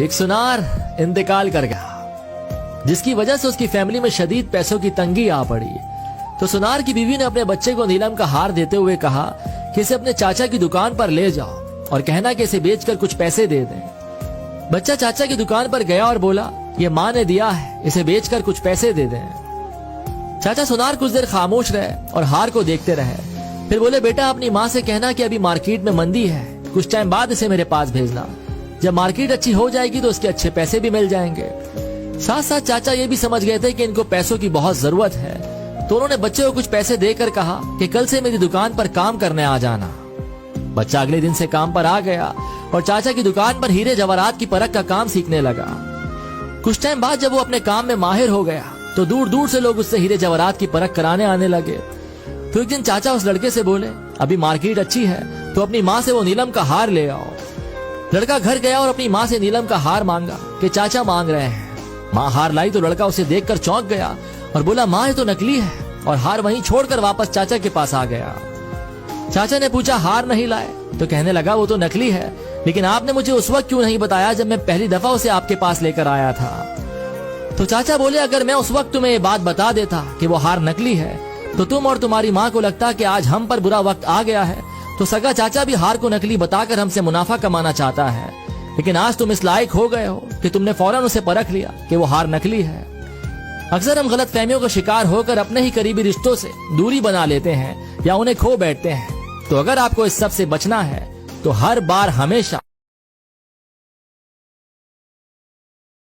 ایک سنار انتقال کر گیا جس کی وجہ سے اس کی فیملی میں شدید پیسوں کی تنگی آ پڑی. تو سنار کی بیوی نے اپنے بچے کو نیلم کا ہار دیتے ہوئے کہا کہ اسے اپنے چاچا کی دکان پر لے جاؤ اور کہنا کہ اسے بیچ کر کچھ پیسے دے دیں. بچہ چاچا کی دکان پر گیا اور بولا یہ ماں نے دیا ہے, اسے بیچ کر کچھ پیسے دے دیں. چاچا سنار کچھ دیر خاموش رہے اور ہار کو دیکھتے رہے. پھر بولے بیٹا اپنی ماں سے کہنا کہ ابھی مارکیٹ میں مندی ہے, کچھ ٹائم بعد اسے میرے پاس بھیجنا. جب مارکیٹ اچھی ہو جائے گی تو اس کے اچھے پیسے بھی مل جائیں گے. ساتھ ساتھ چاچا یہ بھی سمجھ گئے تھے کہ ان کو پیسوں کی بہت ضرورت ہے, تو انہوں نے بچے کو کچھ پیسے دے کر کہا کہ کل سے میری دکان پر کام کرنے آ جانا. بچہ اگلے دن سے کام پر آ گیا اور چاچا کی دکان پر ہیرے جواہرات کی پرکھ کا کام سیکھنے لگا. کچھ ٹائم بعد جب وہ اپنے کام میں ماہر ہو گیا تو دور دور سے لوگ اس سے ہیرے جواہرات کی پرکھ کرانے آنے لگے. تو ایک دن چاچا اس لڑکے سے بولے ابھی مارکیٹ اچھی ہے تو اپنی ماں سے وہ نیلم کا ہار لے آؤ. لڑکا گھر گیا اور اپنی ماں سے نیلم کا ہار مانگا کہ چاچا مانگ رہے ہیں. ماں ہار لائی تو لڑکا اسے دیکھ کر چونک گیا اور بولا ماں یہ تو نکلی ہے, اور ہار وہیں چھوڑ کر واپس چاچا کے پاس آ گیا. چاچا نے پوچھا ہار نہیں لائے؟ تو کہنے لگا وہ تو نکلی ہے, لیکن آپ نے مجھے اس وقت کیوں نہیں بتایا جب میں پہلی دفعہ اسے آپ کے پاس لے کر آیا تھا؟ تو چاچا بولے اگر میں اس وقت تمہیں یہ بات بتا دیتا کہ وہ ہار نکلی ہے تو تم اور تمہاری ماں کو لگتا کہ آج ہم پر برا وقت آ گیا ہے, تو سگا چاچا بھی ہار کو نکلی بتا کر ہم سے منافع کمانا چاہتا ہے. لیکن آج تم اس لائق ہو گئے ہو کہ تم نے فوراً اسے پرکھ لیا کہ وہ ہار نکلی ہے. اکثر ہم غلط فہمیوں کا شکار ہو کر اپنے ہی قریبی رشتوں سے دوری بنا لیتے ہیں یا انہیں کھو بیٹھتے ہیں. تو اگر آپ کو اس سب سے بچنا ہے تو ہر بار ہمیشہ